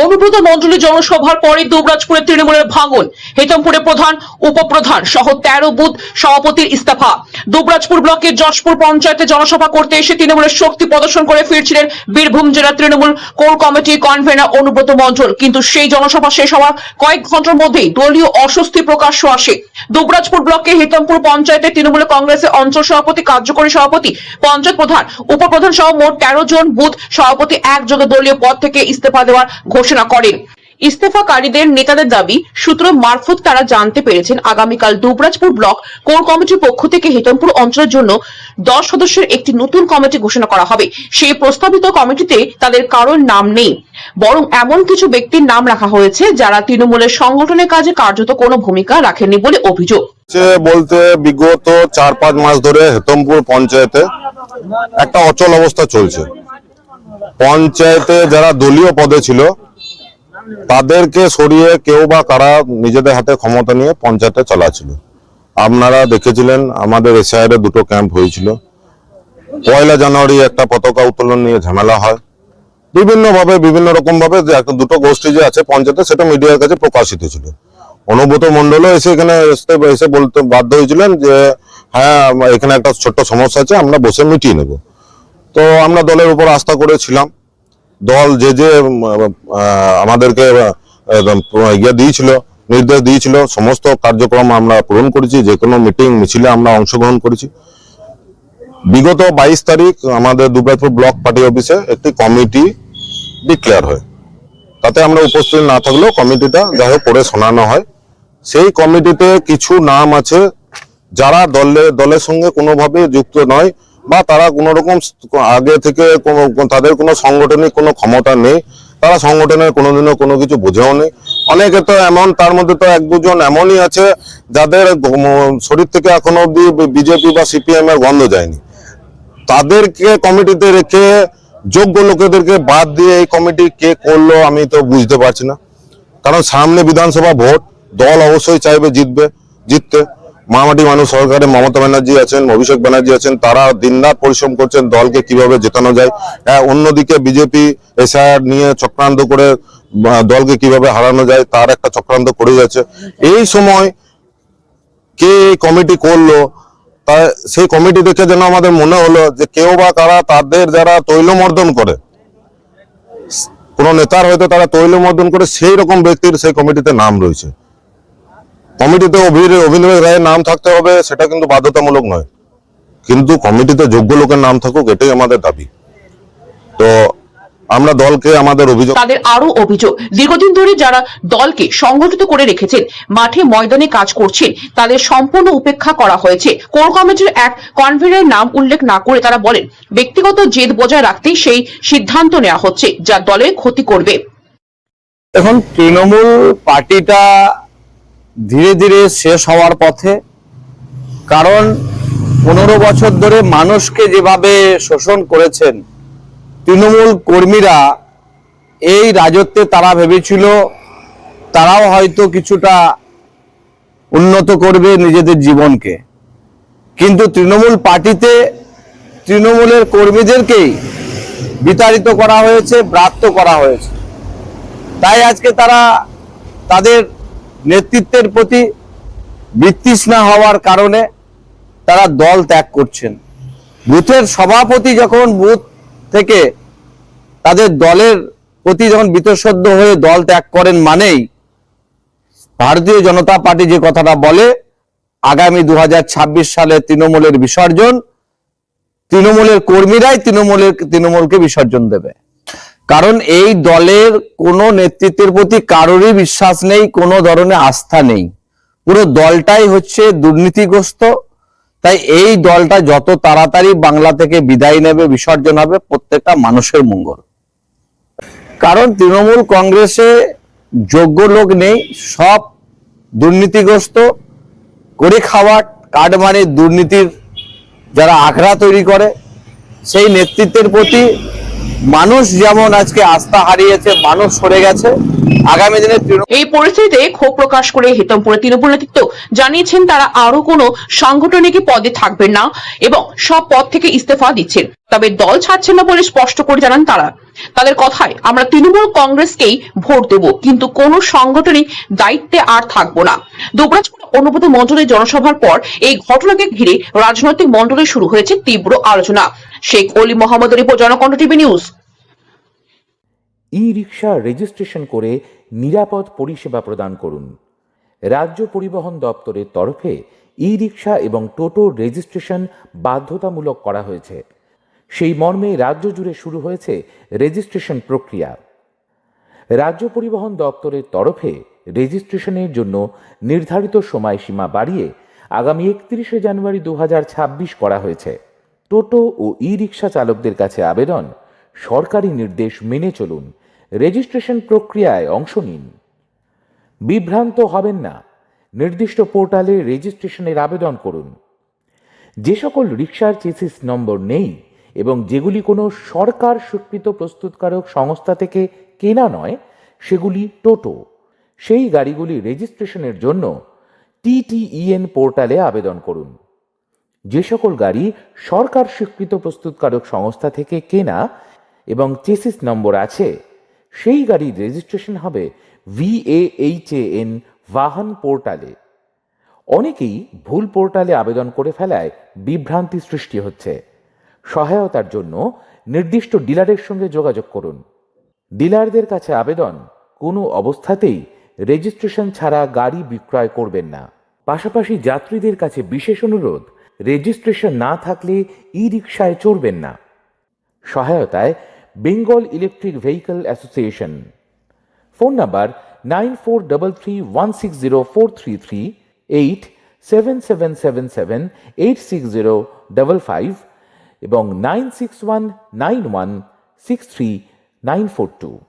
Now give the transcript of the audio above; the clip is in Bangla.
অনুব্রত মণ্ডলী জনসভার পরে দুবরাজপুরে তৃণমূলের ভাঙন, হেতমপুরে প্রধান উপপ্রধান সহ 13 বুথ সভাপতির ইস্তফা। দুবরাজপুর ব্লকের যশপুর পঞ্চায়েতে জনসভা করতে এসে তৃণমূলের শক্তি প্রদর্শন করে ফিরছিলেন বীরভূম জেলা তৃণমূল কোর কমিটির কনভেনর অনুব্রত মণ্ডল, কিন্তু সেই জনসভা শেষ হওয়ার কয়েক ঘন্টার মধ্যেই দলীয় অস্বস্তি প্রকাশ্য আসে। দুবরাজপুর ব্লকের হেতমপুর পঞ্চায়েতে তৃণমূল কংগ্রেসের অঞ্চল সভাপতি, কার্যকরী সভাপতি, পঞ্চায়েত প্রধান, উপপ্রধান সহ মোট 13 জন বুথ সভাপতি একযোগে দলীয় পদ থেকে ইস্তফা দেওয়ার ঘোষণা করেন। ইস্তফাকারীদের নেতাদের দাবি সূত্র মারফত তারা জানতে পেরেছেন আগামীকাল দুবরাজপুর ব্লক কোর কমিটির পক্ষ থেকে হেতমপুর অঞ্চলের জন্য 10 সদস্যের একটি নতুন কমিটি ঘোষণা করা হবে। সেই প্রস্তাবিত কমিটিতে তাদের কারোর নাম নেই, বরং এমন কিছু ব্যক্তির নাম রাখা হয়েছে যারা তৃণমূলের সংগঠনের কাজে কার্যত কোনো ভূমিকা রাখেননি বলে অভিযোগ। বলতে বিগত 4-5 মাস ধরে হেতমপুর পঞ্চায়েতে একটা অচল অবস্থা চলছে। পঞ্চায়েতে যারা দলীয় পদে ছিল তাদেরকে সরিয়ে কেউ বা কারা নিজেদের হাতে ক্ষমতা নিয়ে পঞ্চায়েতে চালাচ্ছিল। আপনারা দেখেছিলেন আমাদের এসআইআর দুটো ক্যাম্প হয়েছিল। 1 জানুয়ারি একটা পতাকা উত্তোলন নিয়ে ঝামেলা হয়। বিভিন্ন রকম ভাবে দুটো গোষ্ঠী যে আছে পঞ্চায়েতে সেটা মিডিয়ার কাছে প্রকাশিত ছিল। অনুব্রত মণ্ডলও এসে এখানে এসে বলতে বাধ্য হয়েছিলেন যে হ্যাঁ এখানে একটা ছোট্ট সমস্যা আছে, আমরা বসে মিটিয়ে নেব। তো আমরা দলের উপর আস্থা করেছিলাম। দল যে আমাদেরকে দিয়েছিল, নির্দেশ দিয়েছিল, সমস্ত কার্যক্রম আমরা পূরণ করেছি। যে কোনো মিটিং মিছিলে আমরা অংশগ্রহণ করেছি। বিগত 22 তারিখ আমাদের দুবরাজপুর ব্লক পার্টি অফিসে একটি কমিটি ডিক্লেয়ার হয়। তাতে আমরা উপস্থিত না থাকলেও কমিটিটা যাই হোক করে শোনানো হয়। সেই কমিটিতে কিছু নাম আছে যারা দলের সঙ্গে কোনোভাবে যুক্ত নয় বা তারা কোনো রকম আগে থেকে তাদের কোনো সাংগঠনিক কোনো ক্ষমতা নেই, তারা সংগঠনের কোনোদিনও কোনো কিছু বোঝেও নেই। অনেকে তো এমন, তার মধ্যে তো 1-2 জন এমনই আছে যাদের শরীর থেকে এখনো অব্দি বিজেপি বা সিপিএম এর গন্ধ যায়নি। তাদেরকে কমিটিতে রেখে যোগ্য লোকেদেরকে বাদ দিয়ে এই কমিটি কে করলো আমি তো বুঝতে পারছি না। কারণ সামনে বিধানসভা ভোট, দল অবশ্যই চাইবে জিততে। মামাটি মানুষ সরকারে মমতা ব্যানার্জি আছেন, অভিষেক ব্যানার্জি আছেন, তারা দিনরাত পরিশ্রম করছেন দলকে কিভাবে জেতানো যায়। অন্যদিকে বিজেপি এসআইআর নিয়ে চক্রান্ত করে দলকে কিভাবে হারানো যায় তার একটা চক্রান্ত করে যাচ্ছে। এই সময় কে এই কমিটি করলো, তা সেই কমিটি দেখে যেন আমাদের মনে হলো যে কেউ বা কারা তাদের যারা তৈলমর্দন করে, কোন নেতার হয়তো তারা তৈলমর্দন করে, সেই রকম ব্যক্তির সেই কমিটিতে নাম রয়েছে। কমিটিতে অভিনব রায়ের নাম থাকতে হবে সেটা কিন্তু বাধ্যতামূলক নয়, কিন্তু কমিটিতে যোগ্য লোকের নাম থাকুক এটাই আমাদের দাবি। তো আমরা দলকে আমাদের অভিযোগ, তাদের আরো অভিযোগ দীর্ঘদিন ধরে যারা দলকে সংগঠিত করে রেখেছেন, মাঠে ময়দানে কাজ করছেন, তাদের সম্পূর্ণ উপেক্ষা করা হয়েছে। কোর কমিটির এক কনভেনরের নাম উল্লেখ না করে তারা বলেন ব্যক্তিগত জেদ বজায় রাখতেই সেই সিদ্ধান্ত নেওয়া হচ্ছে যা দলের ক্ষতি করবে। এখন তৃণমূল পার্টিটা ধীরে ধীরে শেষ হওয়ার পথে, কারণ 15 বছর ধরে মানুষকে যেভাবে শোষণ করেছেন তৃণমূল কর্মীরা, এই রাজত্বে তারা ভেবেছিল তারাও হয়তো কিছুটা উন্নত করবে নিজেদের জীবনকে, কিন্তু তৃণমূল পার্টিতে তৃণমূলের কর্মীদেরকেই বিতাড়িত করা হয়েছে, ব্রাত্য করা হয়েছে। তাই আজকে তারা তাদের নেতৃত্বের প্রতি বিতৃষ্ণা হওয়ার কারণে তারা দল ত্যাগ করছেন। বুথের সভাপতি যখন বুথ থেকে তাদের দলের প্রতি যখন বীতশ্রদ্ধ হয়ে দল ত্যাগ করেন, মানেই ভারতীয় জনতা পার্টি যে কথাটা বলে আগামী 2026 সালে তৃণমূলের বিসর্জন, তৃণমূলের কর্মীরাই তৃণমূলকে বিসর্জন দেবে। কারণ এই দলের কোনো নেতৃত্বের প্রতি কারোরই বিশ্বাস নেই, কোনো ধরনের আস্থা নেই। পুরো দলটাই হচ্ছে দুর্নীতিগ্রস্ত। তাই এই দলটা যত তাড়াতাড়ি বাংলা থেকে বিদায় নেবে, বিসর্জন হবে, প্রত্যেকটা মানুষের মঙ্গল। কারণ তৃণমূল কংগ্রেসে যোগ্য লোক নেই, সব দুর্নীতিগ্রস্ত, করে খাওয়া কার্ড মানে দুর্নীতির যারা আখড়া তৈরি করে, সেই নেতৃত্বের প্রতি মানুষ যেমন আজকে আস্থা হারিয়েছে, মানুষ সরে গেছে। আগামী দিনে এই পরিস্থিতিতে ক্ষোভ প্রকাশ করে হেতমপুরে তৃণমূল নেতৃত্ব জানিয়েছেন তারা আরো কোনো সাংগঠনিক পদে থাকবেন না এবং সব পদ থেকে ইস্তফা দিচ্ছেন, তবে দল ছাড়ছেন না বলে স্পষ্ট করে জানান তারা। তাদের কথায়, আমরা তৃণমূল কংগ্রেসকেই ভোট দেব, কিন্তু কোনো সংগঠনই দায়িত্বে আর থাকবো না। দুবরাজপুরে অনুব্রত মণ্ডলের জনসভার পর এই ঘটনাকে ঘিরে রাজনৈতিক মণ্ডলে শুরু হয়েছে তীব্র আলোচনা। শেখ অলি মোহাম্মদের রিপোর্ট, জনকণ্ঠ টিভি নিউজ। ই রিক্সা রেজিস্ট্রেশন করে নিরাপদ পরিষেবা প্রদান করুন। রাজ্য পরিবহন দপ্তরের তরফে ই রিক্সা এবং টোটো রেজিস্ট্রেশন বাধ্যতামূলক করা হয়েছে। সেই মর্মে রাজ্য জুড়ে শুরু হয়েছে রেজিস্ট্রেশন প্রক্রিয়া। রাজ্য পরিবহন দপ্তরের তরফে রেজিস্ট্রেশনের জন্য নির্ধারিত সময়সীমা বাড়িয়ে আগামী 31শে জানুয়ারি 2026 করা হয়েছে। টোটো ও ই রিক্সা চালকদের কাছে আবেদন, সরকারি নির্দেশ মেনে চলুন, রেজিস্ট্রেশন প্রক্রিয়ায় অংশ নিন। বিভ্রান্ত হবেন না, নির্দিষ্ট পোর্টালে রেজিস্ট্রেশনের আবেদন করুন। যে সকল রিক্সার চেসিস নম্বর নেই এবং যেগুলি কোনো সরকার স্বীকৃত প্রস্তুতকারক সংস্থা থেকে কেনা নয়, সেগুলি টোটো। সেই গাড়িগুলি রেজিস্ট্রেশনের জন্য TTEN পোর্টালে আবেদন করুন। যে সকল গাড়ি সরকার স্বীকৃত প্রস্তুতকারক সংস্থা থেকে কেনা এবং চেসিস নম্বর আছে, সেই গাড়ির রেজিস্ট্রেশন হবে VAHAN বাহন পোর্টালে। অনেকেই ভুল পোর্টালে আবেদন করে ফেলায় বিভ্রান্তি সৃষ্টি হচ্ছে। সহায়তার জন্য নির্দিষ্ট ডিলারের সঙ্গে যোগাযোগ করুন। ডিলারদের কাছে আবেদন, কোনো অবস্থাতেই রেজিস্ট্রেশন ছাড়া গাড়ি বিক্রয় করবেন না। পাশাপাশি যাত্রীদের কাছে বিশেষ অনুরোধ, রেজিস্ট্রেশন না থাকলে ই রিক্সায় চড়বেন না। সহায়তায় Bengal electric vehicle association. Phone number 9433160433, 8777786055 এবং 9619163942।